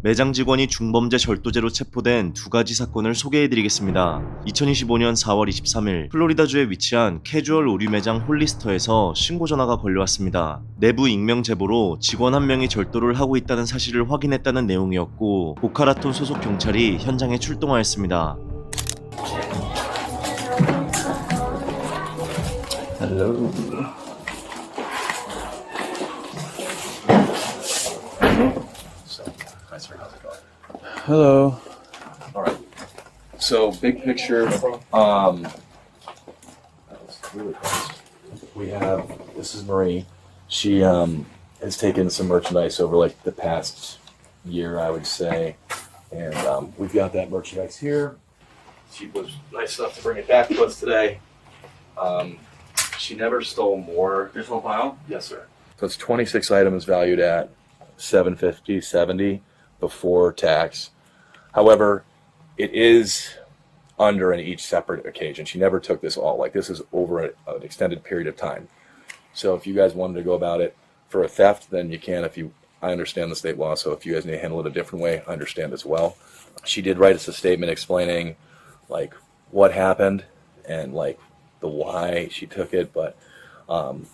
매장 직원이 중범죄 절도죄로 체포된 두 가지 사건을 소개해드리겠습니다. 2025년 4월 23일 플로리다주에 위치한 캐주얼 의류 매장 홀리스터에서 신고 전화가 걸려왔습니다. 내부 익명 제보로 직원 한 명이 절도를 하고 있다는 사실을 확인했다는 내용이었고, 보카라톤 소속 경찰이 현장에 출동하였습니다. Hello. Hello. All right. So big picture, we have, this is Marie. She has taken some merchandise over like the past year, I would say. And we've got that merchandise here. She was nice enough to bring it back to us today. She never stole more. This whole pile? Yes, sir. So it's 26 items valued at $750, $70 before tax. However, it is under in each separate occasion. She never took this all. Like, this is over an extended period of time. So if you guys wanted to go about it for a theft, then you can. I understand the state law, so if you guys need to handle it a different way, I understand as well. She did write us a statement explaining like what happened and like the why she took it, but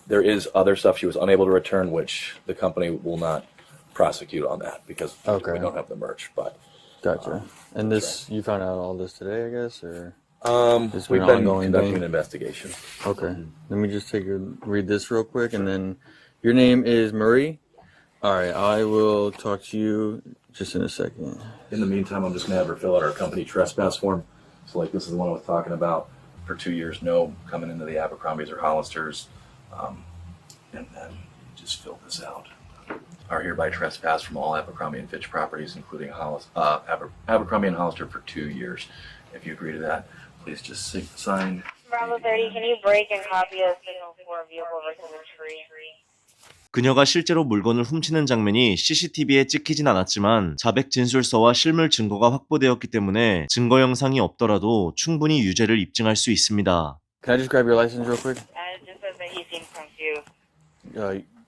there is other stuff she was unable to return, which the company will not prosecute on that because we don't have the merch. But gotcha. And this, you found out all this today, I guess, or we've been conducting an investigation. Okay. Let me just read this real quick, and then your name is Marie. All right, I will talk to you just in a second. In the meantime, I'm just gonna have her fill out our company trespass form. So like, this is the one I was talking about. For 2 years, no coming into the Abercrombies or Hollisters, and then just fill this out. Are hereby trespass from all Abercrombie and Fitch properties, including Abercrombie and Hollister, for 2 years. If you agree to that, please just sign. Bravo 30, can you break and copy a signal for a vehicle versus a tree? 그녀가 실제로 물건을 훔치는 장면이 CCTV에 찍히진 않았지만 자백 진술서와 실물 증거가 확보되었기 때문에 증거 영상이 없더라도 충분히 유죄를 입증할 수 있습니다. Can I just grab your license real quick? It just says that he seems confused.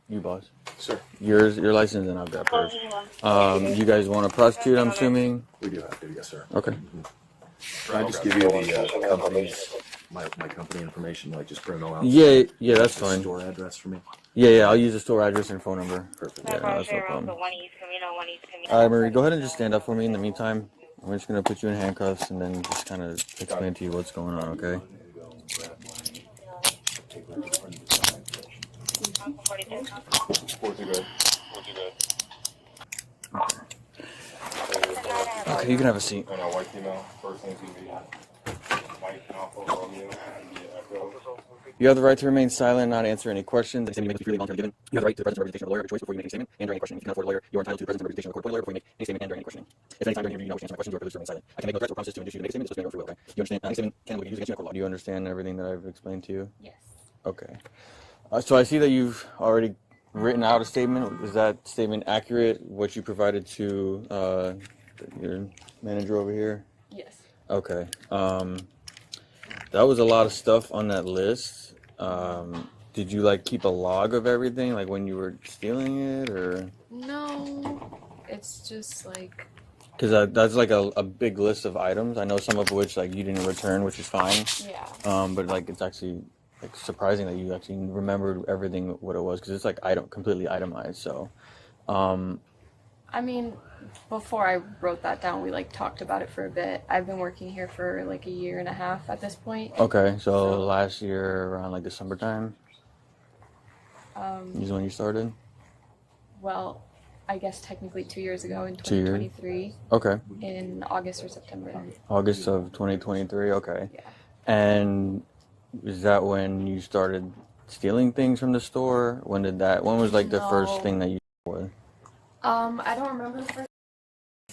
You boss. Sir. Your license, and I've got first. You guys want to prosecute, I'm assuming? We do have to, yes, sir. Okay. Can I just give you the company's, my company information, like just print it all out? Yeah, that's fine. Store address for me? Yeah, I'll use the store address and phone number. Perfect. Yeah, that's no problem. One East Camino, one East Camino. All right, Marie, go ahead and just stand up for me in the meantime. I'm just going to put you in handcuffs and then just kind of explain to you what's going on, okay? 42. Okay, you can have a seat. You have the right to remain silent and not answer any questions. The statement you make must be freely voluntarily given. You have the right to the presence and representation of a lawyer of your choice before you make any statement and during any questioning. If you cannot afford a lawyer, you are entitled to the presence and representation of a court appointed lawyer before you make any statement and during any questioning. If any time during your interview you do not wish to answer my questions, you are privileged to remain silent. I can make no threats or promises to induce you to make a statement. It's supposed to be your own free will, okay? You understand? Any statement can be used against you in a court of law. Do you understand everything that I've explained to you? Yes. Okay. So I see that you've already written out a statement. Is that statement accurate, what you provided to your manager over here? Yes. Okay. That was a lot of stuff on that list. Did you like keep a log of everything, like when you were stealing it, or? No, it's just like. Because that's like a big list of items. I know some of which like you didn't return, which is fine. Yeah. But like it's actually like surprising that you actually remembered everything what it was, because it's like completely itemized. So. I mean, before I wrote that down, we like talked about it for a bit. I've been working here for like a year and a half at this point. Okay, so last year around like December time. Is when you started. Well, I guess technically 2 years ago in 2023. 2023. Okay. In August or September. August of 2023. Okay. Yeah. And is that when you started stealing things from the store? When was like the first thing that you did? I don't remember the first.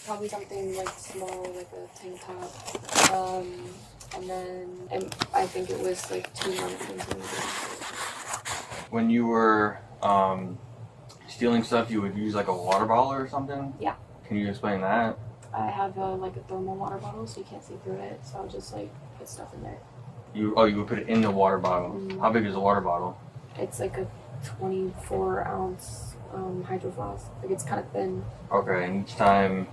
Probably something like small, like a tank top. And then I think it was like 2 months into it. When you were stealing stuff, you would use like a water bottle or something? Yeah. Can you explain that? I have like a thermal water bottle, so you can't see through it. So I'll just like put stuff in there. You would put it in the water bottle. Mm. How big is the water bottle? It's like a 24 ounce Hydro Flask. Like it's kind of thin. Okay, and each time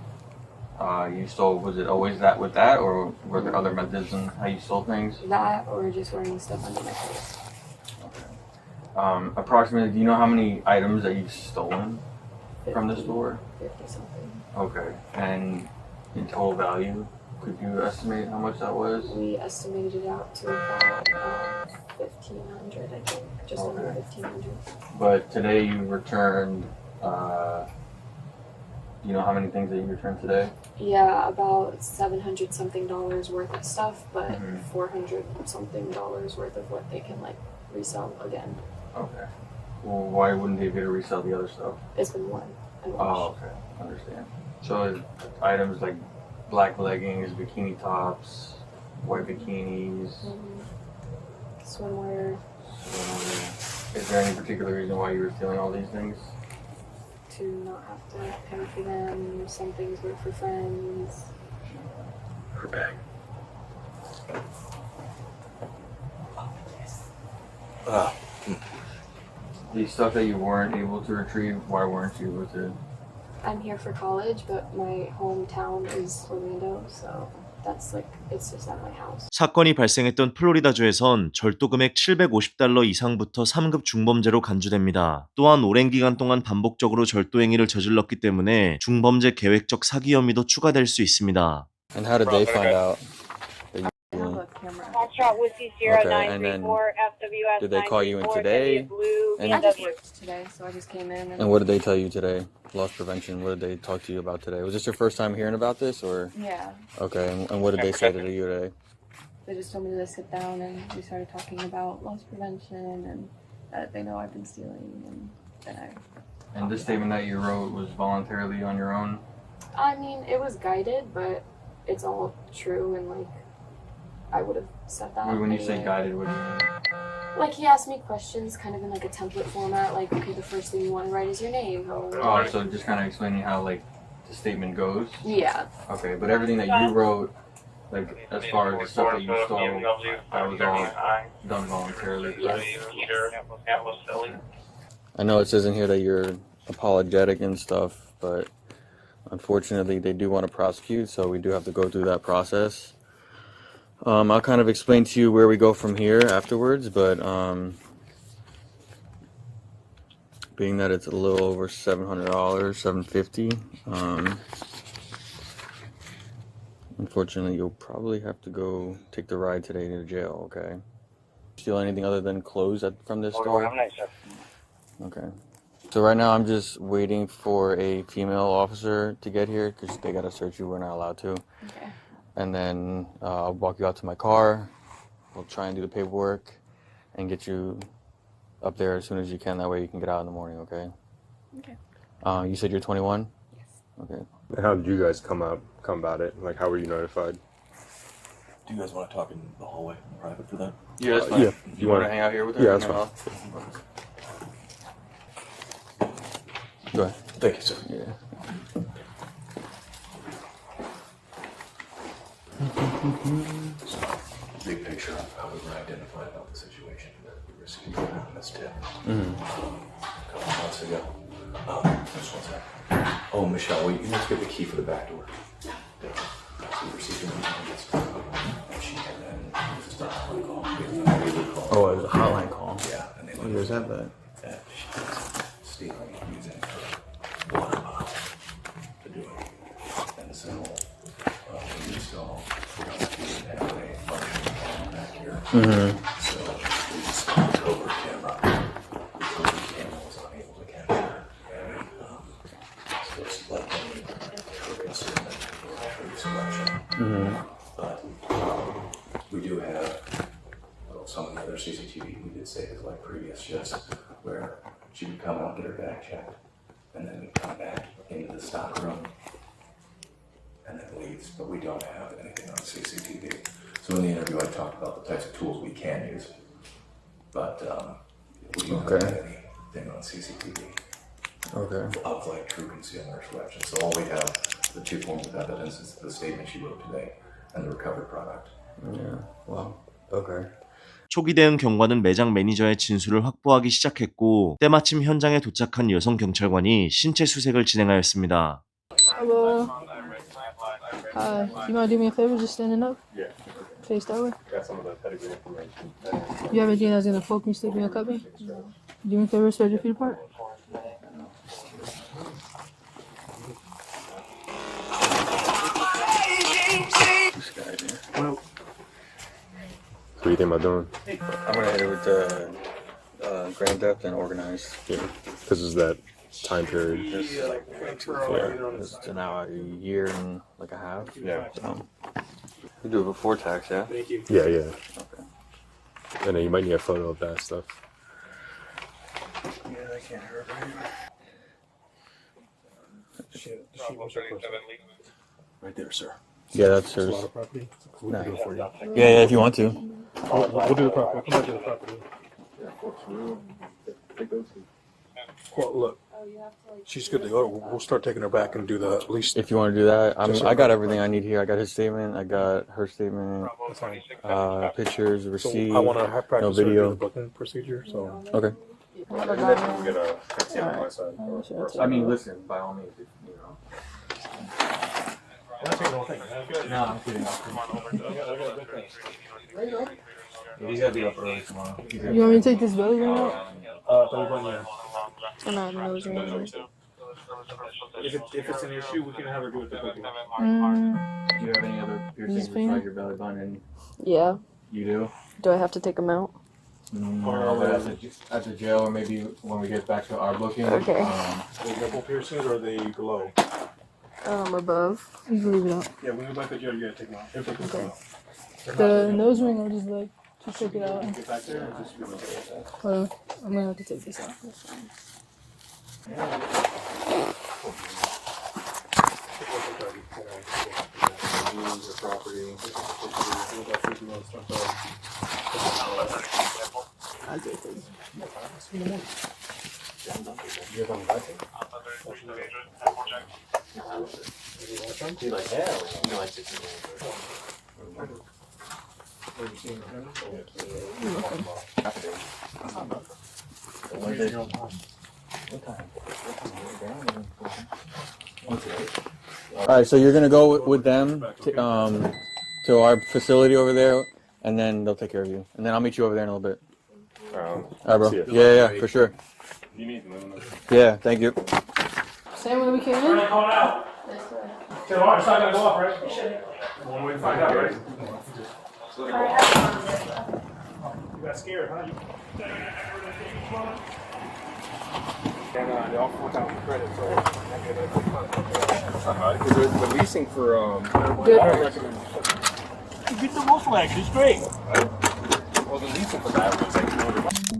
you stole, was it always that with that, or were there other methods in how you stole things? That or just wearing stuff under my clothes. Approximately, do you know how many items that you've stolen from the store? 50 something. Okay, and in total value, could you estimate how much that was? We estimated it out to about 1,500, I think, just under 1,500. But today you returned, you know how many things that you returned today? Yeah, about 700 something dollars worth of stuff, but Mhm. 400 something dollars worth of what they can like resell again. Okay. Well, why wouldn't they be able to resell the other stuff? It's been worn and washed. Oh, okay. Understand. So items like black leggings, bikini tops, white bikinis. Swimwear Is there any particular reason why you were stealing all these things? to not have to pay for them. Some things were for friends. Her bag. The stuff that you weren't able to retrieve, why weren't you able to? I'm here for college, but my hometown is Orlando, so that's like, it's just at my house. 사건이 발생했던 플로리다주에선 절도 금액 $750 이상부터 3급 중범죄로 간주됩니다. 또한 오랜 기간 동안 반복적으로 절도 행위를 저질렀기 때문에 중범죄 계획적 사기 혐의도 추가될 수 있습니다. And how did they find out? I have a camera. Foxtrot Whiskey Sierra 934 FWS did they call you in 934, today? Blue And- I just BMW. worked today, so I just came in. And what did they tell you today? Loss prevention. What did they talk to you about today? Was this your first time hearing about this, or? Yeah, Okay, and what did they say to you today? they just told me to sit down and we started talking about loss prevention and that they know I've been stealing and that And this statement that you wrote was voluntarily on your own? I mean, it was guided, but it's all true and like, I would have said that. When you say anyway. guided, what do you mean? Like he asked me questions kind of in like a template format, like, okay, the first thing you want to write is your name. Oh, so just kind of explaining how like the statement goes? Yeah. Okay, but everything that you wrote, like as far as the stuff that you stole, that was all done voluntarily. I know it says in here that you're apologetic and stuff, but unfortunately they do want to prosecute, so we do have to go through that process. I'll kind of explain to you where we go from here afterwards, but being that it's a little over $700, $750, unfortunately you'll probably have to go take the ride today to jail, okay? Steal anything other than clothes from this store? Okay. So right now I'm just waiting for a female officer to get here because they gotta search you. We're not allowed to. Okay. And then I'll walk you out to my car. We'll try and do the paperwork and get you up there as soon as you can. That way you can get out in the morning, okay? Okay. You said you're 21? Yes. Okay. How did you guys come about it? Like, how were you notified? Do you guys want to talk in the hallway in private for that? Yeah, that's fine. Yeah. You want to hang out here with her? Yeah, that's No. Go ahead. Thank you, sir. Yeah. Big picture of how we were identified about the situation that we received an anonymous tip a couple months ago. Just one second. Oh, Michelle, wait, let's get the key for the back door. So we received an anonymous tip. And she had then just a hotline call. Oh, it was a hotline call. Yeah, and they Oh, you guys have that? that she was stealing using her water bottle to do it. And the symbol we installed, we didn't have a functioning camera back here. So we just the covert camera. The covert camera was unable to capture any so like any trigger selection. But we do have some of the other CCTV we did say is like previous shifts where she would come out and get her bag checked and then we'd come back into the stock room and then leaves, but we don't have anything on CCTV. So in the interview I talked about the types of tools we can use, but we don't have anything on CCTV Okay. of like true concealment or selection. So all we have, the two forms of evidence is the statement she wrote today and the recovered product. Yeah. Wow. Okay. 초기 대응 경관은 매장 매니저의 진술을 확보하기 시작했고 때마침 현장에 도착한 여성 경찰관이 신체 수색을 진행하였습니다. Hello. You mind doing me a favor, just standing up? Yeah. Face that way. Got some of the pedigree information. You have anything that's gonna poke me, stick me, or cut me? Do me a favor, spread your feet apart. What do you think about doing? I'm gonna hit it with the grand theft and organized. Yeah, because it's that time period. It's now a year and like a half. Yeah. So. You do it before tax, yeah? Yeah, yeah. And then you might need a photo of that stuff. Yeah, that can't hurt, right there, sir. Yeah, that's hers. Property. No. Yeah, if you want to. We'll do the property. We'll come back to the property. Well, look, she's good to go. We'll start taking her back and do the at least. If you want to do that, I got everything I need here. I got his statement. I got her statement. That's fine. Pictures, receipt. So I want to have practice her do video. the booking procedure. So Okay. I mean, listen, by all means, if, you know. No, I'm kidding. He's gotta be up early tomorrow. You want me to take this belly ring out? yeah. Or not, nose ring. If it's an issue, we can have her do it the booking. Mm, Do you have any other piercings pain? inside your belly button? And yeah. you do? Do I have to take them out? No, but at the jail, or maybe when we get back to our booking. Okay. Are they nipple piercings or are they below? Above. You can leave it out. Yeah, when we go back to jail, you gotta take them out. They're taking them out. The nose ring, I'll just like, just take it out. Get back there and just give them a Hold on. I'm gonna have to take this out. That's fine. I'll do it for you. All right, so you're gonna go with them to our facility over there, and then they'll take care of you. And then I'll meet you over there in a little bit. All right, bro. See ya. Yeah, for sure. You need to know. Yeah, thank you. Same when we came in? it's not gonna go off, right? One way to find out, right? You got scared, huh? And they all 4,000 credits, so The leasing for Good. get the Volkswagen, it's great. well, the leasing for that was like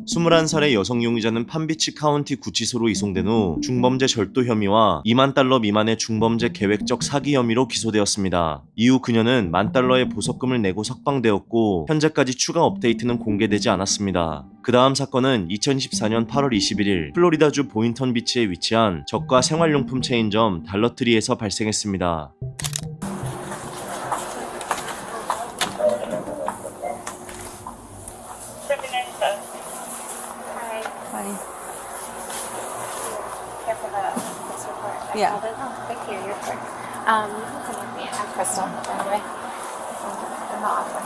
21살의 여성 용의자는 판비치 카운티 구치소로 이송된 후 중범죄 절도 혐의와 $20,000 미만의 중범죄 계획적 사기 혐의로 기소되었습니다. 이후 그녀는 $10,000의 보석금을 내고 석방되었고 현재까지 추가 업데이트는 공개되지 않았습니다. 그 다음 사건은 2024년 8월 21일 플로리다주 보인턴 비치에 위치한 저가 생활용품 체인점 달러트리에서 발생했습니다. Yeah. Thank you. You're quick. You can come with me. I'm Crystal, by the way. I'm the office.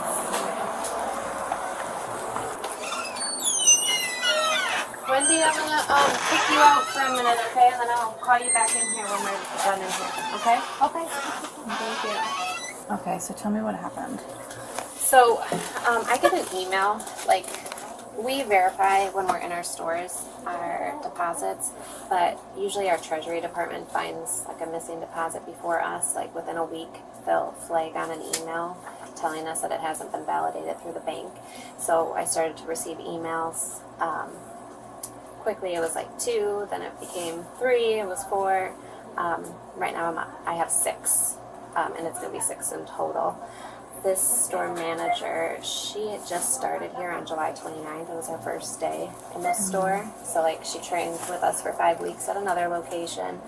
Wendy, I'm gonna kick you out for a minute, okay? And then I'll call you back in here when we're done in here. Okay? Okay. Thank you. Okay, so tell me what happened. So, I get an email, like, we verify when we're in our stores our deposits, but usually our treasury department finds like a missing deposit before us. Like within a week, they'll flag on an email telling us that it hasn't been validated through the bank. So I started to receive emails. Quickly, it was like 2, then it became 3, it was 4. Right now, I have 6, and it's gonna be 6 in total. This store manager, she had just started here on July 29th. It was her first day in this store. So like she trained with us for 5 weeks at another location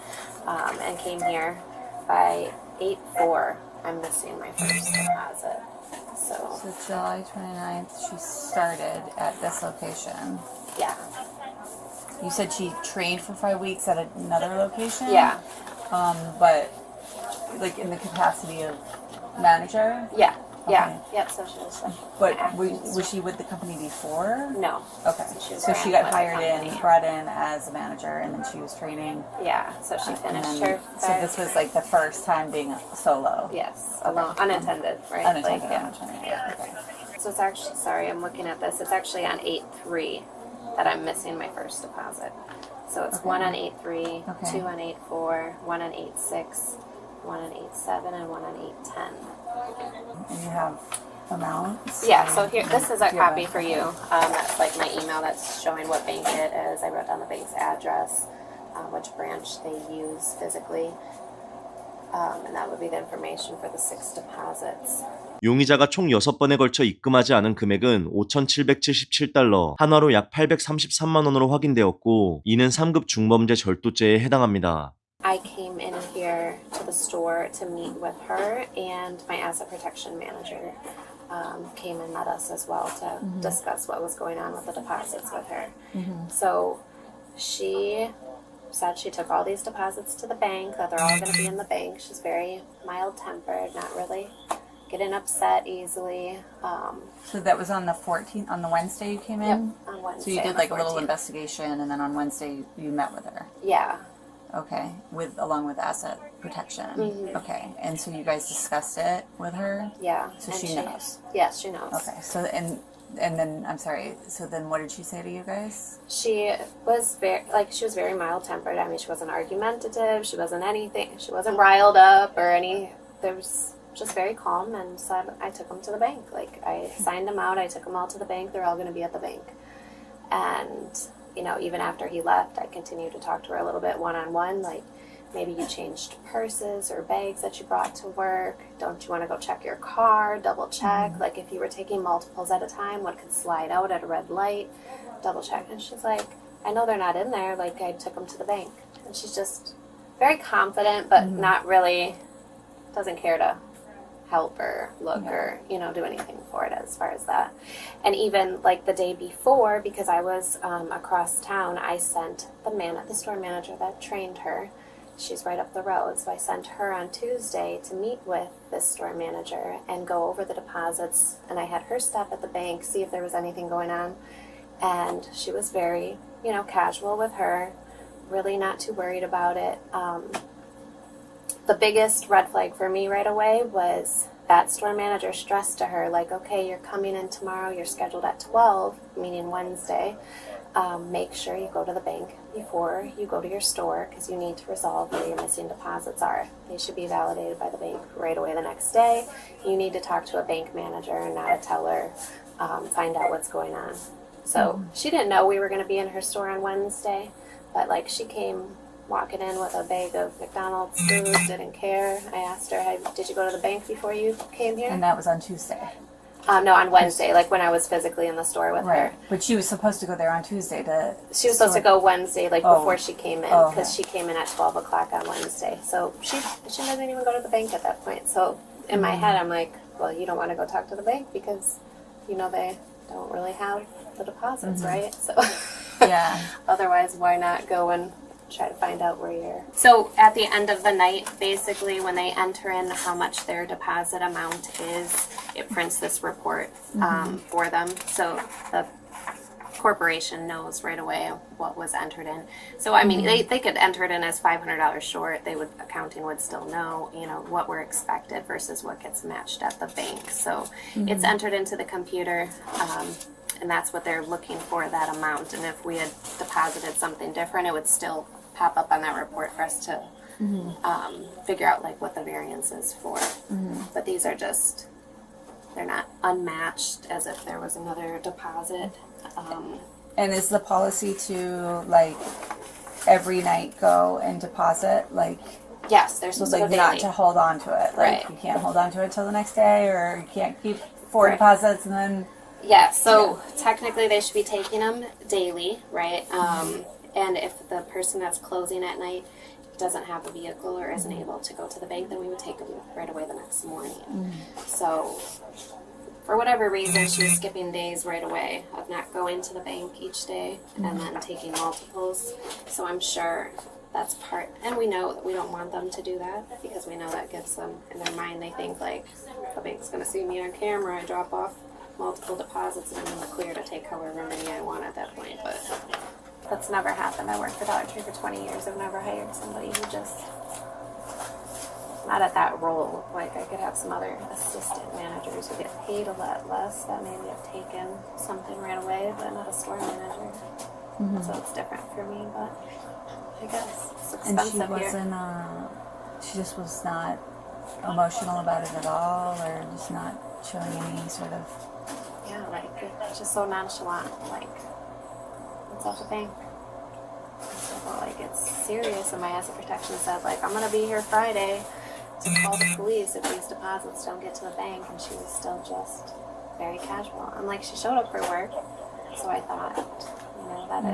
and came here by 8/4. I'm missing my first deposit. So July 29th, she started at this location. yeah, You said she trained for 5 weeks at another location? yeah, But, like, in the capacity of manager? yeah, yeah, Okay. yep. So she was. But was she with the company before? No. Okay. was So she brand got with the hired in, company. brought in as a manager, and then she was training. Yeah. So she And finished then- her. So this was like the first time being solo. Yes, alone, unattended, right? Unattended. Like, yeah. unattended, Yeah. Okay. So it's actually, sorry, I'm looking at this. It's actually on 8/3 that I'm missing my first deposit. So it's Okay. 1 on 8/3, Okay. 2 on 8/4, 1 on 8/6, 1 on 8/7, and 1 on 8/10. And you have amounts? Yeah, so here, this is a Do you have copy for you. That's like my email that's showing what bank it is. I wrote down the bank's address, which branch they use physically. And that would be the information for the 6 deposits. 용의자가 총 6번에 걸쳐 입금하지 않은 금액은 5,777달러, 한화로 약 833만 원으로 확인되었고, 이는 3급 중범죄 절도죄에 해당합니다. I came in here to the store to meet with her, and my asset protection manager came and met us as well to discuss what was going on with the deposits with her. So she said she took all these deposits to the bank, that they're all going to be in the bank. She's very mild-tempered, not really getting upset easily. So that was on the 14th, on the Wednesday you came Yep, in? on Wednesday. So you did on the like a little 14th. investigation, and then on Wednesday you met with her? Yeah. Okay, along with asset protection. Mhm. Okay, and so you guys discussed it with her? Yeah. So and she knows? Yes, she knows. Okay, so and then I'm sorry. So then, what did she say to you guys? She was very mild-tempered. I mean, she wasn't argumentative. She wasn't anything. She wasn't riled up or any. There was just very calm, and so I took them to the bank. Like, I signed them out. I took them all to the bank. They're all going to be at the bank. And you know, even after he left, I continued to talk to her a little bit one-on-one. Like, maybe you changed purses or bags that you brought to work. Don't you want to go check your car? Double check. Like, if you were taking multiples at a time, what could slide out at a red light? Double check. And she's like, I know they're not in there. Like, I took them to the bank. And she's just very confident, but not really, doesn't care to help or look or, you know, do anything for it as far as that. And even like the day before, because I was across town, I sent the store manager that trained her. She's right up the road, so I sent her on Tuesday to meet with this store manager and go over the deposits, and I had her stop at the bank, see if there was anything going on. And she was very, you know, casual with her, really not too worried about it. The biggest red flag for me right away was that store manager stressed to her, like, okay, you're coming in tomorrow, you're scheduled at 12, meaning Wednesday. Make sure you go to the bank before you go to your store, because you need to resolve where your missing deposits are. They should be validated by the bank right away the next day. You need to talk to a bank manager and not a teller, find out what's going on. So she didn't know we were going to be in her store on Wednesday, but like, she came walking in with a bag of McDonald's food, didn't care. I asked her, hey, did you go to the bank before you came here? And that was on Tuesday. No, on Wednesday, like when I was physically in the store with her. But she was supposed to go there on Tuesday to... She was supposed to go Wednesday, like before she came in, Oh, because okay. she came in at 12 o'clock on Wednesday. So she doesn't even go to the bank at that point. So in my head, I'm like, well, you don't want to go talk to the bank because, you know, they don't really have the deposits, right? So Yeah. otherwise, why not go and try to find out where you're... So at the end of the night, basically, when they enter in how much their deposit amount is, it prints this report for them. So the corporation knows right away what was entered in. So, I mean, they could enter it in as $500 short. Accounting would still know, you know, what we're expected versus what gets matched at the bank. So it's entered into the computer, and that's what they're looking for, that amount. And if we had deposited something different, it would still pop up on that report for us to figure out like what the variance is for. But these are just, they're not unmatched as if there was another deposit. And is the policy to, like, every night go and deposit? Like, yes, they're supposed to go like, daily. not to hold on to it. Like, Right. you can't hold on to it till the next day, or you can't keep 4 Right. deposits and then... Yeah, so technically they should be taking them daily, right? And if the person that's closing at night doesn't have a vehicle or isn't able to go to the bank, then we would take him right away the next morning. So for whatever reason, she was skipping days right away of not going to the bank each day and then taking multiples. So I'm sure that's part, and we know that we don't want them to do that because we know that gets them in their mind. They think like the bank's going to see me on camera. I drop off multiple deposits and I'm in the clear to take however many I want at that point. But that's never happened. I worked for Dollar Tree for 20 years. I've never hired somebody who just not at that role. Like I could have some other assistant managers who get paid a lot less that maybe have taken something right away, but not a store manager. So it's different for me, but I guess it's And expensive she wasn't, she just was not emotional about it at all, or just not showing any sort of... Yeah, like, it's just so nonchalant, like, what's up the bank? So, like, it's serious, and my asset protection said, like, I'm gonna be here Friday to call the police if these deposits don't get to the bank, and she was still just very casual. And, like, she showed up for work, so I thought, you know, that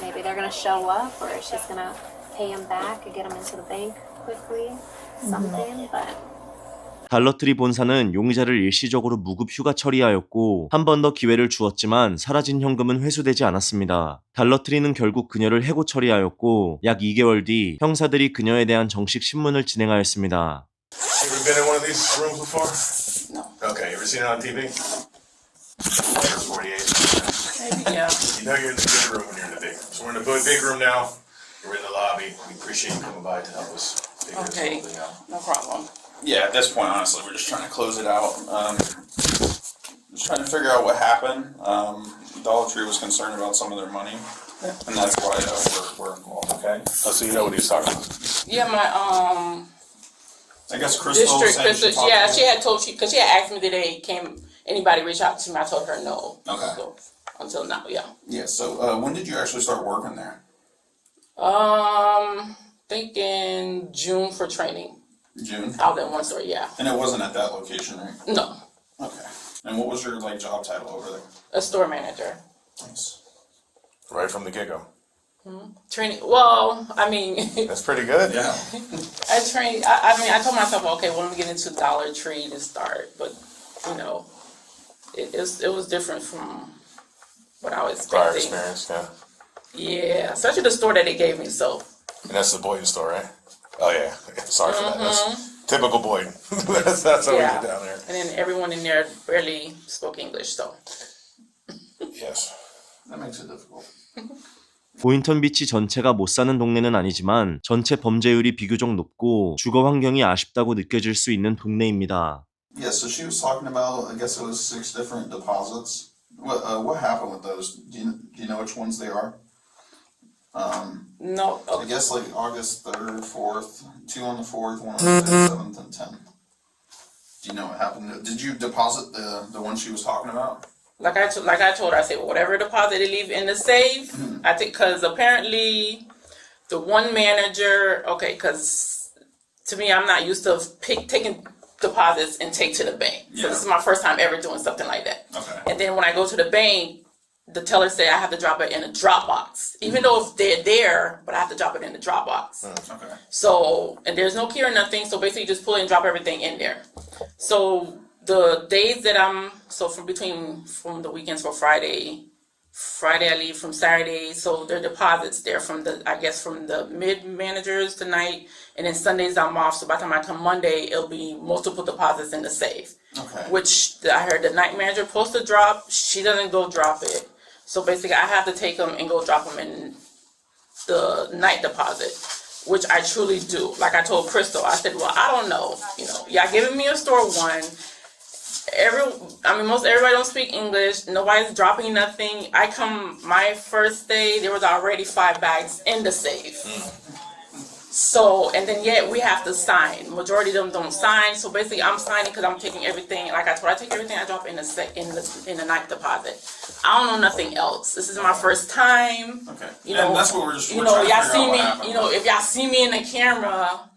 maybe they're gonna show up, or she's gonna pay him back and get him into the bank quickly, something, but... 달러트리 본사는 용의자를 일시적으로 무급 휴가 처리하였고 한 번 더 기회를 주었지만 사라진 현금은 회수되지 않았습니다. 달러트리는 결국 그녀를 해고 처리하였고 약 2개월 뒤 형사들이 그녀에 대한 정식 신문을 진행하였습니다. Ever been in one of these rooms before? No. Okay, you ever seen it on TV? 48. Maybe, yeah. You know you're in the good room when you're in the big room. So we're in the big room now. We're in the lobby. We appreciate you coming by to help us figure this whole thing out. No problem. Yeah, at this point, honestly, we're just trying to close it out. Just trying to figure out what happened. Dollar Tree was concerned about some of their money, and that's why we're involved. Okay. Oh, so you know what he's talking about? Yeah, my I guess Crystal. Yeah, she had told because she had asked me today, anybody reach out to me? I told her no. Okay. So, until now, yeah. Yeah. So when did you actually start working there? Think in June for training. June. Out in one store, yeah. And it wasn't at that location, right? No. Okay. And what was your job title over there? A store manager. Nice. Right from the get-go. Training. Well, I mean. That's pretty good. Yeah. I told myself, okay, well, let me get into Dollar Tree to start, but you know, it was different from what I was expecting. Prior experience, yeah. Yeah, especially the store that they gave me. So. And that's the Boyden store, right? Oh yeah. Sorry for that. That's typical Boyden. that's how we get down there. And then everyone in there barely spoke English, so. Yes. That makes it difficult. 보인턴 비치 전체가 못 사는 동네는 아니지만 전체 범죄율이 비교적 높고 주거 환경이 아쉽다고 느껴질 수 있는 동네입니다. Yeah, so she was talking about, I guess it was 6 different deposits. What happened with those? Do you know which ones they are? No. I guess like August 3rd, 4th, 2 on the 4th, 1 on the 5th, 7th, and 10th. Do you know what happened? Did you deposit the one she was talking about? Like I told her, I said, whatever deposit they leave in the safe, I think, because apparently the one manager, okay, because to me, I'm not used to taking deposits and take to the bank. So this is my first time ever doing something like that. Okay. And then when I go to the bank, the teller said I have to drop it in a drop box, even though if they're there, but I have to drop it in the drop box. Okay. So, and there's no key or nothing, so basically just pull it and drop everything in there. So the days that from the weekends for Friday I leave from Saturday, so there are deposits there from the mid managers tonight, and then Sundays I'm off, so by the time I come Monday, it'll be multiple deposits in the safe. Okay. Which I heard the night manager supposed to drop, she doesn't go drop it. So basically I have to take them and go drop them in the night deposit, which I truly do. Like I told Crystal, I said, well, I don't know, y'all giving me a store one. Most everybody don't speak English. Nobody's dropping nothing. I come my first day, there was already 5 bags in the safe. So, and then yet we have to sign. Majority of them don't sign. So basically, I'm signing because I'm taking everything. Like I told, I take everything I drop in the night deposit. I don't know nothing else. This is my first time. Okay. And that's what we're just. Y'all see me. If y'all see me in the camera,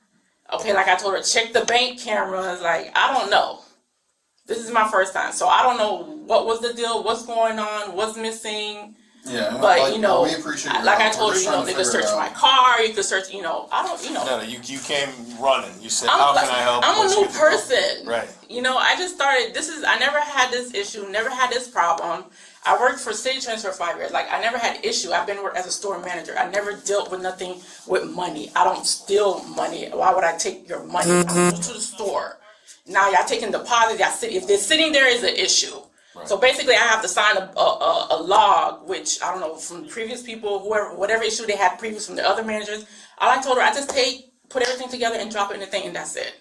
okay. Like I told her, check the bank cameras. Like I don't know. This is my first time, so I don't know what was the deal, what's going on, what's missing. Yeah, But like, you know, we appreciate your like I help. told We're her, just you know, trying they to could figure it search my out. car. You could search, you know, I don't, you know. No, you came running. You said, I'm "How like- can I help?" I'm a What's new your goal? person. Right. You know, I just started. I never had this issue. Never had this problem. I worked for City Trends for 5 years. Like I never had issue. I've been working as a store manager. I never dealt with nothing with money. I don't steal money. Why would I take your money? I go to the store. Now y'all taking deposits. If they're sitting there is an issue. Right. So basically, I have to sign a log, which I don't know from previous people, whatever issue they had previous from the other managers. All I told her, I just put everything together and drop it in the thing, and that's it.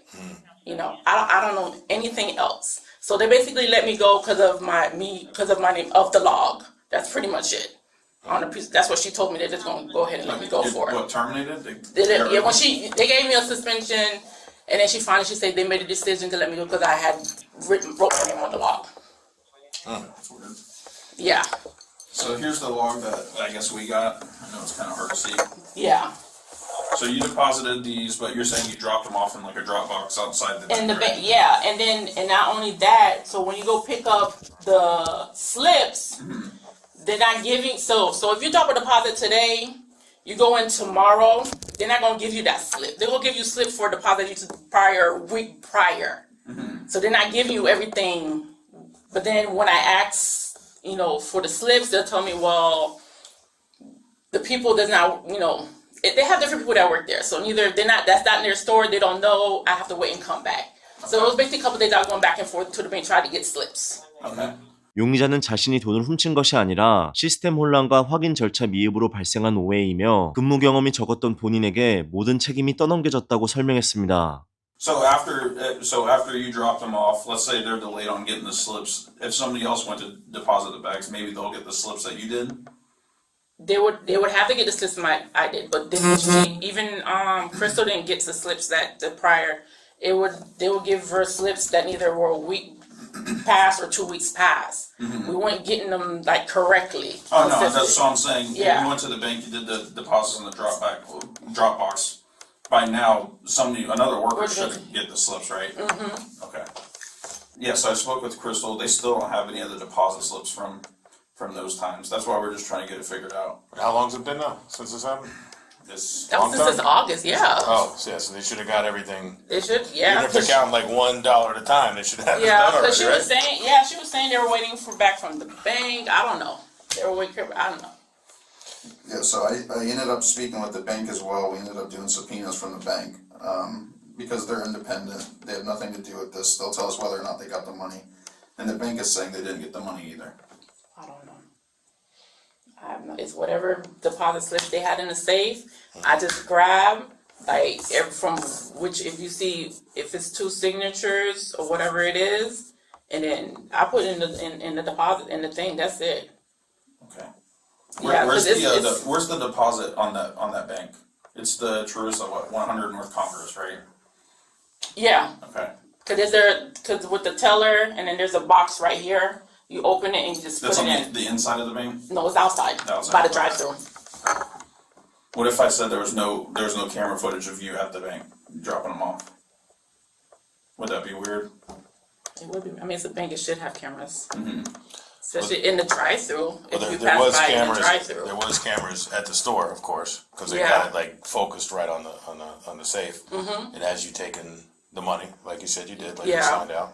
You know, I don't know anything else. So they basically let me go because of my name of the log. That's pretty much it. That's what she told me. They're just gonna go ahead and let me go for it. What, terminated? Yeah, when they gave me a suspension, and then she said they made a decision to let me go because I had wrote my name on the log. That's weird. Yeah. So here's the log that I guess we got. I know it's kind of hard to see. Yeah. So you deposited these, but you're saying you dropped them off in like a drop box outside the And bank, right? yeah, and not only that, so when you go pick up the slips, they're not giving. So if you drop a deposit today, you go in tomorrow, they're not gonna give you that slip. They're gonna give you slip for deposit week prior. So they're not giving you everything. But then when I ask, you know, for the slips, they'll tell me, well, the people does not, you know, they have different people that work there. So that's not in their store. They don't know. I have to wait and come back. So it was basically a couple days I was going back and forth to the bank trying to get slips. Okay. 용의자는 자신이 돈을 훔친 것이 아니라 시스템 혼란과 확인 절차 미흡으로 발생한 오해이며 근무 경험이 적었던 본인에게 모든 책임이 떠넘겨졌다고 설명했습니다. So after you dropped them off, let's say they're delayed on getting the slips. If somebody else went to deposit the bags, maybe they'll get the slips that you did. They would have to get the slips I did, but even Crystal didn't get the slips that the prior. They would give her slips that either were a week past or 2 weeks past. We weren't getting them like correctly. Oh no, that's what I'm saying. Yeah. If you went to the bank, you did the deposits in the drop box. By now, another worker should get the slips, right? Okay. Yeah, so I spoke with Crystal. They still don't have any of the deposit slips from those times. That's why we're just trying to get it figured out. How long's it been now since this happened? This That was since August, yeah. Oh, so yeah, so they should have got everything. They should, yeah. Even if they're counting like $1 at a time, they should have it Yeah, done already, because she was saying they were waiting back from the bank. I don't know. They were waiting. I don't know. Yeah, so I ended up speaking with the bank as well. We ended up doing subpoenas from the bank because they're independent. They have nothing to do with this. They'll tell us whether or not they got the money. And the bank is saying they didn't get the money either. I don't know. I have no. It's whatever deposit slips they had in the safe. I just grab from which if it's 2 signatures or whatever it is, and then I put in the deposit in the thing. That's it. Okay. Yeah, where's the deposit on that bank? It's the Truist 100 North Congress, right? Yeah. Okay. Cause with the teller, and then there's a box right here. You open it and you just That's put it on in. the inside of the bank? No, it's outside. Outside. By the drive-through. What if I said there was no camera footage of you at the bank dropping them off? Would that be weird? It would be. I mean, it's a bank. It should have cameras. Especially in the drive-through. Well, If you there pass was by in the cameras. drive-through. There was cameras at the store, of course, because they Yeah. got it like focused right on the safe. It has you taking the money, like you said you did, like you Yeah. signed out.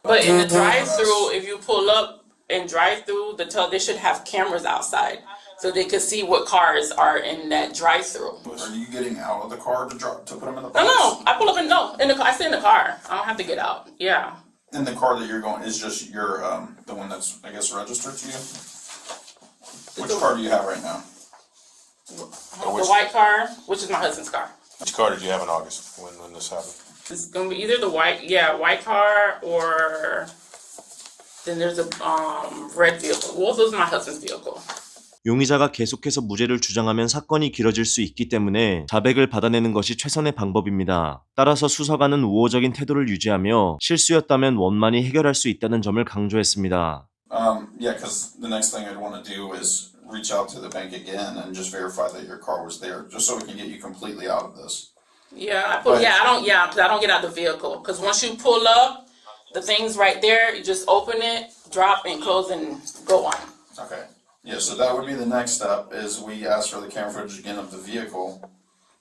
But in the drive-through, if you pull up and drive-through, they should have cameras outside, so they could see what cars are in that drive-through. Are you getting out of the car to put them in the box? No, I pull up in the car. I stay in the car. I don't have to get out. Yeah. And the car that you're going is just your the one that's I guess registered to you. Which car do you have right now? The white car, which is my husband's car. Which car did you have in August when this happened? It's gonna be either the white car, or then there's a red vehicle. Well, those are my husband's vehicle. 용의자가 계속해서 무죄를 주장하면 사건이 길어질 수 있기 때문에 자백을 받아내는 것이 최선의 방법입니다. 따라서 수사관은 우호적인 태도를 유지하며 실수였다면 원만히 해결할 수 있다는 점을 강조했습니다. Yeah, because the next thing I'd want to do is reach out to the bank again and just verify that your car was there, just so we can get you completely out of this. Yeah, because I don't get out the vehicle. Because once you pull up, the thing's right there. You just open it, drop, and close, and go on. Okay. Yeah, so that would be the next step, is we ask for the camera footage again of the vehicle,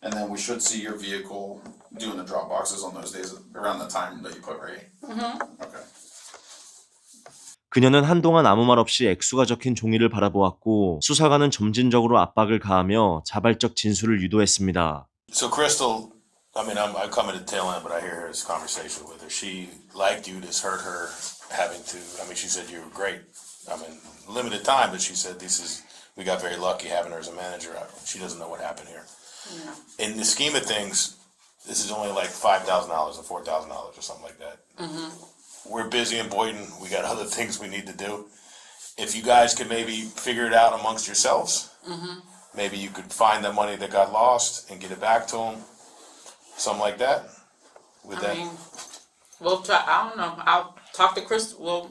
and then we should see your vehicle doing the drop boxes on those days around the time that you put, right? Okay. 그녀는 한동안 아무 말 없이 액수가 적힌 종이를 바라보았고 수사관은 점진적으로 압박을 가하며 자발적 진술을 유도했습니다. So Crystal, I mean, I come at the tail end, but I hear this conversation with her. She liked you. This hurt her having to. I mean, she said you were great. I mean, limited time, but she said we got very lucky having her as a manager. She doesn't know what happened here. Yeah. In the scheme of things, this is only like $5,000 or $4,000 or something like that. We're busy in Boynton. We got other things we need to do. If you guys could maybe figure it out amongst yourselves, maybe you could find the money that got lost and get it back to them. Something like that. I mean, we'll try. I don't know. I'll talk to Chris. We'll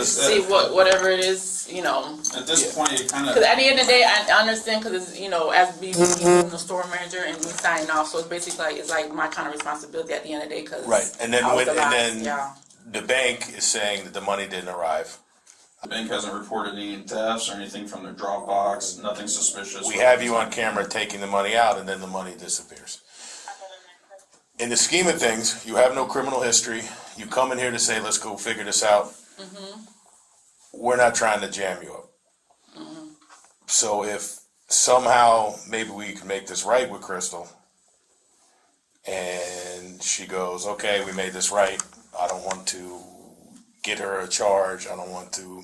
see whatever it is, you know. At this point, it kind of. Because at the end of the day, I understand, because it's, you know, as being the store manager and me signing off, so it's basically like, it's like my kind of responsibility at the end of the day. Cause right, and then yeah. The bank is saying that the money didn't arrive. The bank hasn't reported any thefts or anything from their drop box. Nothing suspicious. We have you on camera taking the money out, and then the money disappears. In the scheme of things, you have no criminal history. You come in here to say, let's go figure this out. We're not trying to jam you up. So if somehow maybe we can make this right with Crystal, and she goes, okay, we made this right. I don't want to get her a charge. I don't want to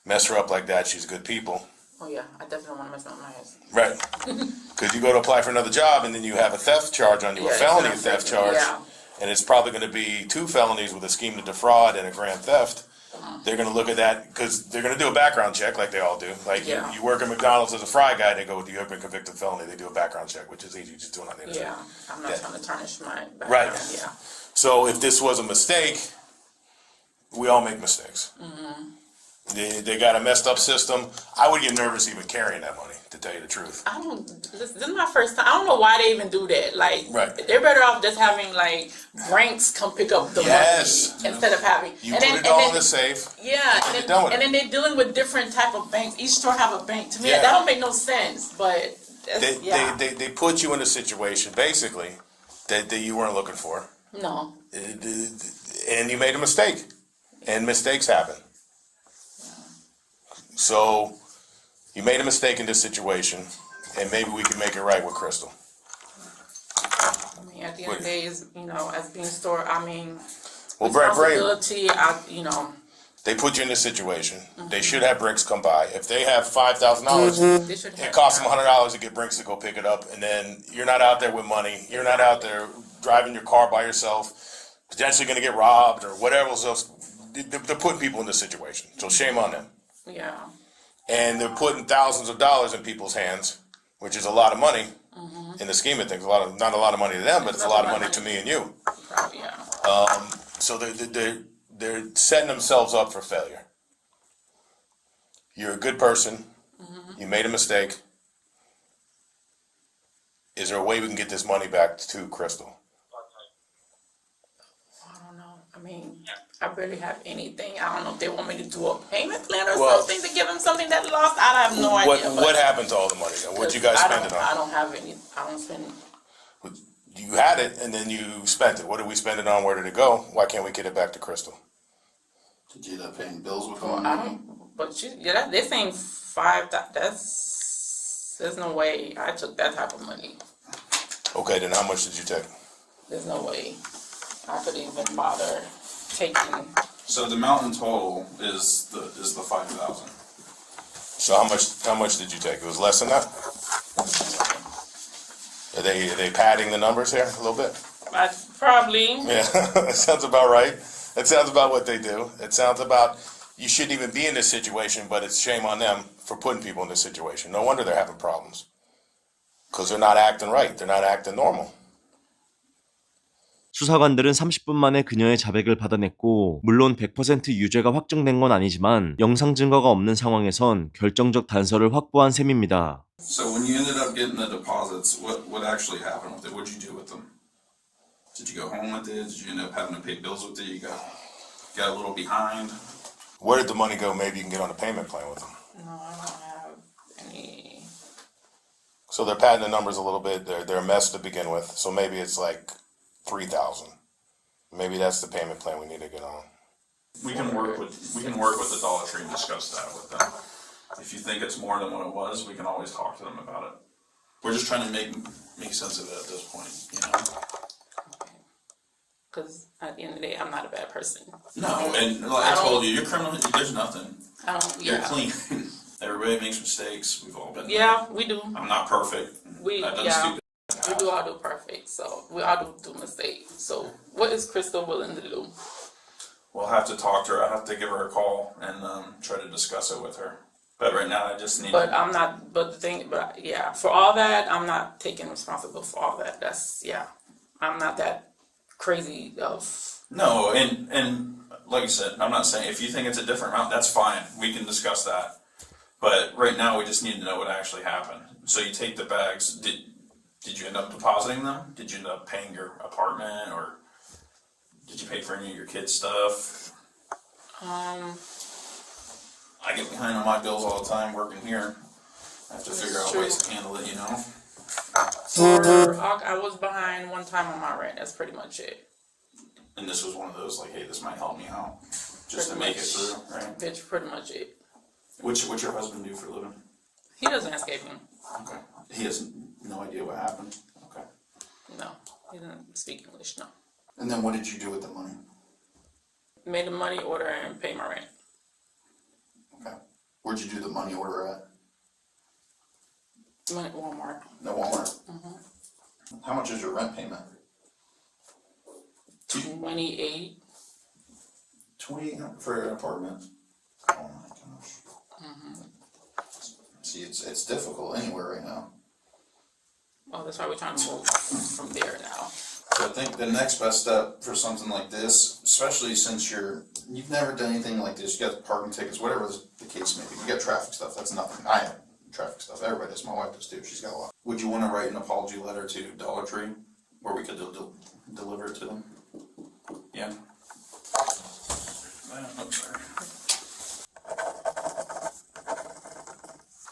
mess her up like that. She's good people. Oh yeah, I definitely want to mess up my ass. Right. Because you go to apply for another job and then you have a theft charge on you, a felony theft charge, and it's probably going to be 2 felonies with a scheme to defraud and a grand theft. They're going to look at that because they're going to do a background check like they all do. Like you work at McDonald's as a fry guy, they go, do you have been convicted of felony? They do a background check, which is easy, just doing it on the internet. Yeah, I'm not trying to tarnish my background. Right. Yeah. So if this was a mistake, we all make mistakes. They got a messed up system. I would get nervous even carrying that money, to tell you the truth. This is my first time. I don't know why they even do that. Like, they're better off just having like ranks come pick up the money instead of having. You put it all in the safe. Yeah, and then they're dealing with different type of banks. Each store have a bank. To me, that don't make no sense. But they put you in a situation basically that you weren't looking for. No. And you made a mistake, and mistakes happen. So you made a mistake in this situation, and maybe we can make it right with Crystal. I mean, at the end of the day, is, you know, as being store, I mean, well, responsibility, you know. They put you in this situation. They should have Brinks come by. If they have $5,000, it costs them $100 to get Brinks to go pick it up, and then you're not out there with money. You're not out there driving your car by yourself, potentially going to get robbed or whatever else. They're putting people in this situation, so shame on them. Yeah. And they're putting thousands of dollars in people's hands, which is a lot of money in the scheme of things. Not a lot of money to them, but it's a lot of money to me and you. Yeah. So they're setting themselves up for failure. You're a good person. You made a mistake. Is there a way we can get this money back to Crystal? I don't know. I mean, I barely have anything. I don't know if they want me to do a payment plan or something to give them something that lost. I have no idea. What happened to all the money then? What'd you guys spend it on? I don't have any. I don't spend. You had it and then you spent it. What did we spend it on? Where did it go? Why can't we get it back to Crystal? Did you end up paying bills with them? I don't. But they're saying $5. There's no way I took that type of money. Okay, then how much did you take? There's no way I could even bother taking. So the amount in total is the 5,000. So how much did you take? It was less than that? Are they padding the numbers here a little bit? Probably. Yeah, that sounds about right. That sounds about what they do. It sounds about you shouldn't even be in this situation, but it's shame on them for putting people in this situation. No wonder they're having problems. Because they're not acting right. They're not acting normal. 수사관들은 30분 만에 그녀의 자백을 받아냈고 물론 100% 유죄가 확정된 건 아니지만 영상 증거가 없는 상황에선 결정적 단서를 확보한 셈입니다. So when you ended up getting the deposits, what actually happened with it? What'd you do with them? Did you go home with it? Did you end up having to pay bills with it? You got a little behind? Where did the money go? Maybe you can get on a payment plan with them. No, I don't have any. So they're padding the numbers a little bit. They're a mess to begin with. So maybe it's like 3,000. Maybe that's the payment plan we need to get on. We can work with the Dollar Tree and discuss that with them. If you think it's more than what it was, we can always talk to them about it. We're just trying to make sense of it at this point, you know. Because at the end of the day, I'm not a bad person. No, and like I told you, you're criminal. There's nothing. You're Yeah. clean. Everybody makes mistakes. We've all been. Yeah, we do. I'm not perfect. I've done stupid. We do all do perfect, so we all do mistakes. So what is Crystal willing to do? We'll have to talk to her. I have to give her a call and try to discuss it with her. But right now, I just need. But I'm not. But the thing. But yeah, for all that, I'm not taking responsibility for all that. I'm not that crazy of. No, and like I said, I'm not saying if you think it's a different amount, that's fine. We can discuss that. But right now, we just need to know what actually happened. So you take the bags. Did you end up depositing them? Did you end up paying your apartment, or did you pay for any of your kids' stuff? I get behind on my bills all the time working here. I have to figure out ways to handle it, you know. I was behind one time on my rent. That's pretty much it. And this was one of those like, hey, this might help me out, just to make it through, right? That's pretty much it. What's your husband do for a living? He does landscaping. Okay. He has no idea what happened. Okay. No, he doesn't speak English. No. And then what did you do with the money? Made a money order and pay my rent. Okay. Where'd you do the money order at? Money at Walmart. No, Walmart. How much is your rent payment? 28. 28 for an apartment. Oh my gosh. See, it's difficult anywhere right now. Well, that's why we're trying to move from there now. So I think the next best step for something like this, especially since you've never done anything like this, you got parking tickets, whatever the case may be. You got traffic stuff, that's nothing. I have traffic stuff, everybody does, my wife does too, she's got a lot. Would you want to write an apology letter to Dollar Tree, where we could deliver it to them? Yeah? I'm sorry.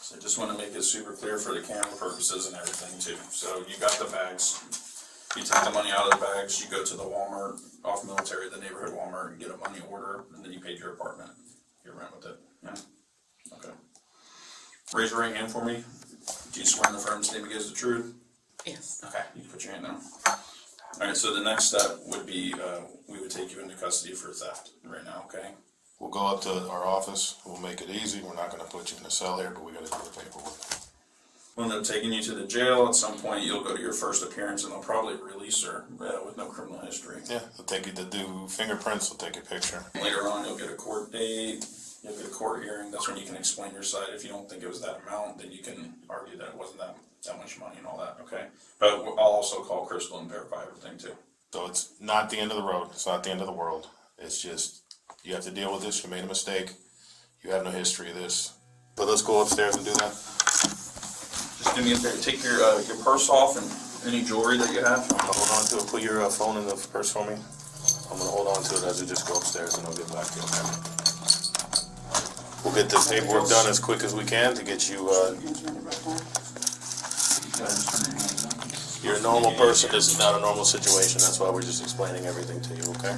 So I just want to make it super clear for the camera purposes and everything too. So you got the bags. You take the money out of the bags, you go to the Walmart, off Military, the neighborhood Walmart, and get a money order, and then you paid your apartment, your rent with it. Yeah? Okay. Raise your right hand for me. Do you swear in the firm statement against the truth? Yes. Okay, you can put your hand down. Alright, so the next step would be, we would take you into custody for theft right now, okay? We'll go up to our office. We'll make it easy. We're not going to put you in a cell here, but we got to do the paperwork. Well, they're taking you to the jail. At some point, you'll go to your first appearance, and they'll probably release her with no criminal history. Yeah, they'll take you to do fingerprints. They'll take a picture. Later on, you'll get a court date. You'll get a court hearing. That's when you can explain your side. If you don't think it was that amount, then you can argue that it wasn't that much money and all that. Okay. But I'll also call Crystal and verify everything too. So it's not the end of the road. It's not the end of the world. It's just you have to deal with this. You made a mistake. You have no history of this. But let's go upstairs and do that. Just do me a favor. Take your purse off and any jewelry that you have. Hold on to it. Put your phone in the purse for me. I'm gonna hold on to it as we just go upstairs, and I'll get back to you. Okay? We'll get this paperwork done as quick as we can to get you. You're a normal person. This is not a normal situation. That's why we're just explaining everything to you. Okay?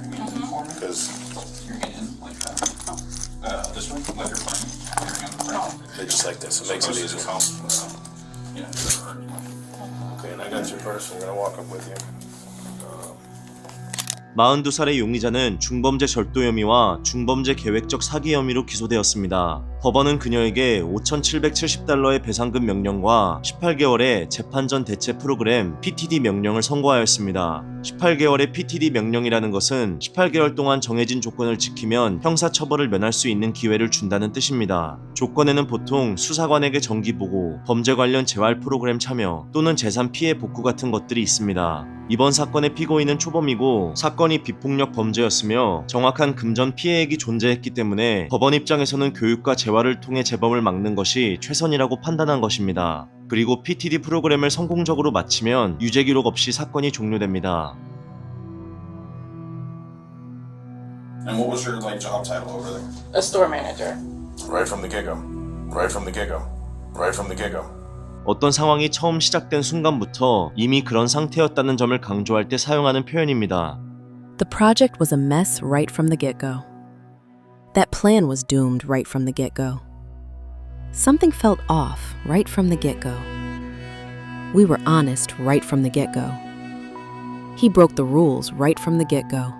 Because You're getting like that. This one, like you're playing. it's just like this. It makes it easy. Yeah. Okay, and I got your purse. We're gonna walk up with you. 42살의 용의자는 중범죄 절도 혐의와 중범죄 계획적 사기 혐의로 기소되었습니다. 법원은 그녀에게 $5,770의 배상금 명령과 18개월의 재판 전 대체 프로그램 PTD 명령을 선고하였습니다. 18개월의 PTD 명령이라는 것은 18개월 동안 정해진 조건을 지키면 형사처벌을 면할 수 있는 기회를 준다는 뜻입니다. 조건에는 보통 수사관에게 정기보고, 범죄 관련 재활 프로그램 참여 또는 재산 피해 복구 같은 것들이 있습니다. 이번 사건의 피고인은 초범이고 사건이 비폭력 범죄였으며 정확한 금전 피해액이 존재했기 때문에 법원 입장에서는 교육과 재활을 통해 재범을 막는 것이 최선이라고 판단한 것입니다. 그리고 PTD 프로그램을 성공적으로 마치면 유죄 기록 없이 사건이 종료됩니다. And what was your job title over there? A store manager. Right from the get-go. Right from the get-go. Right from the get-go. 어떤 상황이 처음 시작된 순간부터 이미 그런 상태였다는 점을 강조할 때 사용하는 표현입니다. The project was a mess right from the get-go. That plan was doomed right from the get-go. Something felt off right from the get-go. We were honest right from the get-go. He broke the rules right from the get-go.